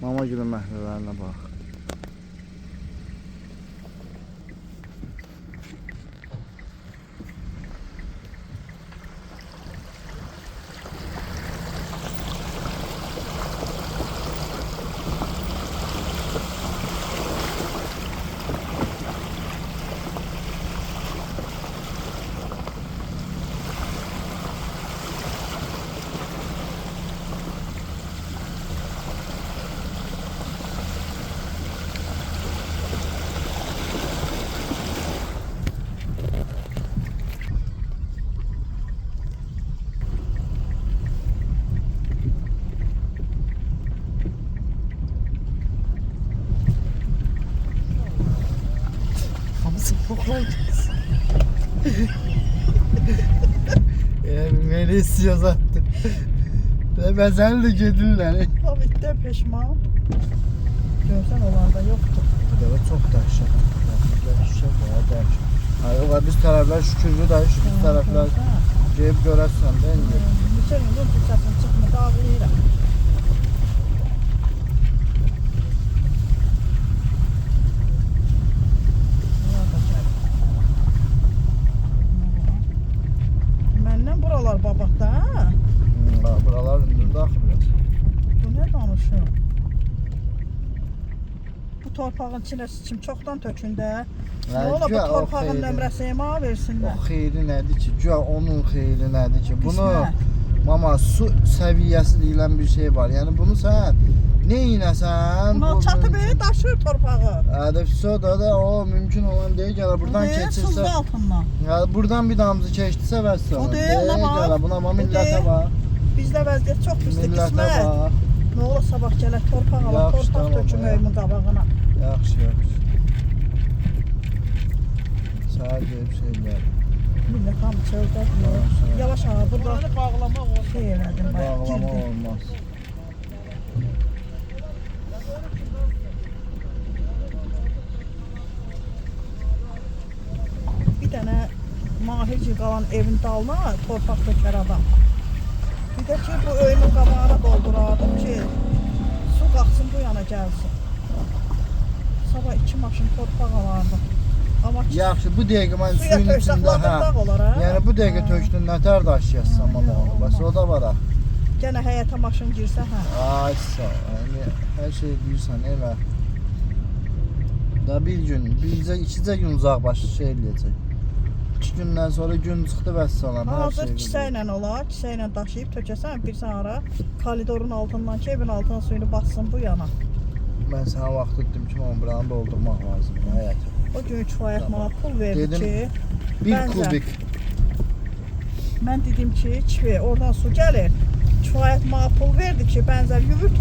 Mama gülü məhlələrine bax. Beni istiyor zaten. Ben sen de gedinler. Covid'de peşman. Görsen olanda yoktu. Bu da çok dəhşət. Dəhşət ya, dəhşət. Hayır, biz taraflar şükürlü de şu taraflar gelip görərsən də indi. Neçə gündür düzəsin çıxmır, ağlayıram. Məndən buralar babatda, ha? Buralar ünlüdür axı biraz. Bu nə danışır? Bu torpağın içinə sıçım çoxdan tökündə. Nə ola bu torpağın nömrəsi mənə versinlər. O xeyri nədir ki? Güya onun xeyri nədir ki? Bunu Qismət. mama su səviyyəsi deyilən bir şey var. Yəni bunu sən neynəsən? Buna çatıb daşır torpağı. Hədəfsə da o mümkün olan deyil. Gələ buradan keçirsə. Sızdı altından. Ya buradan bir damcı keçdisə vəssalam. O deyil, nə var? Gələ buna amma millətə bax. Bizdə vəziyyət çox pisdir, Millətə qismət. bax. Nə ola sabah gələk torpaq alaq, Yaxşı, torpaq tamam, töküm ya. öyümün qabağına. Yaxşı, yaxşı. Səhər gəlib şey eləyər. Millət hamı çöldə Tamam, diyor. tamam. Yavaş ağa, burada Buranı bağlamaq olmaz. şey elədim ben, Bağlama girdim. olmaz. Bir dənə mahirci qalan evin dalına torpaq tökər adam. Bir də ki, bu öyümün qabağına doldurardım ki, su qalxsın bu yana gəlsin. Sabah 2 maşın torpaq alardım. Amma ki, Yaxşı, bu dəqiqə mən suya suyun töksək içində, ladırdag olar, ha? Yəni bu dəqiqə tökdün nətər daşıyasın mama yox, onu. Bəs o da var ha. Gənə həyətə maşın girsə, hə. Ay sağ ol. Yəni hər şey deyirsən elə. Da bir gün, ikicə gün uzaq başı şey eləyəcək. 2 gündən sonra gün çıxdı vəssalam. Hazır kisə ilə olar, kisə ilə daşıyıb tökəsən bir ara koridorun altından ki, evin altına suyunu bassın bu yana. Mən sənə vaxt etdim ki, mən buranı doldurmaq lazımdır həyat. O gün kifayət mənə pul verdi Dedim, ki, 1 Bəncə. kubik. mən dedim ki, oradan su gəlir. Kifayət mənə pul verdi ki, bənzər yürür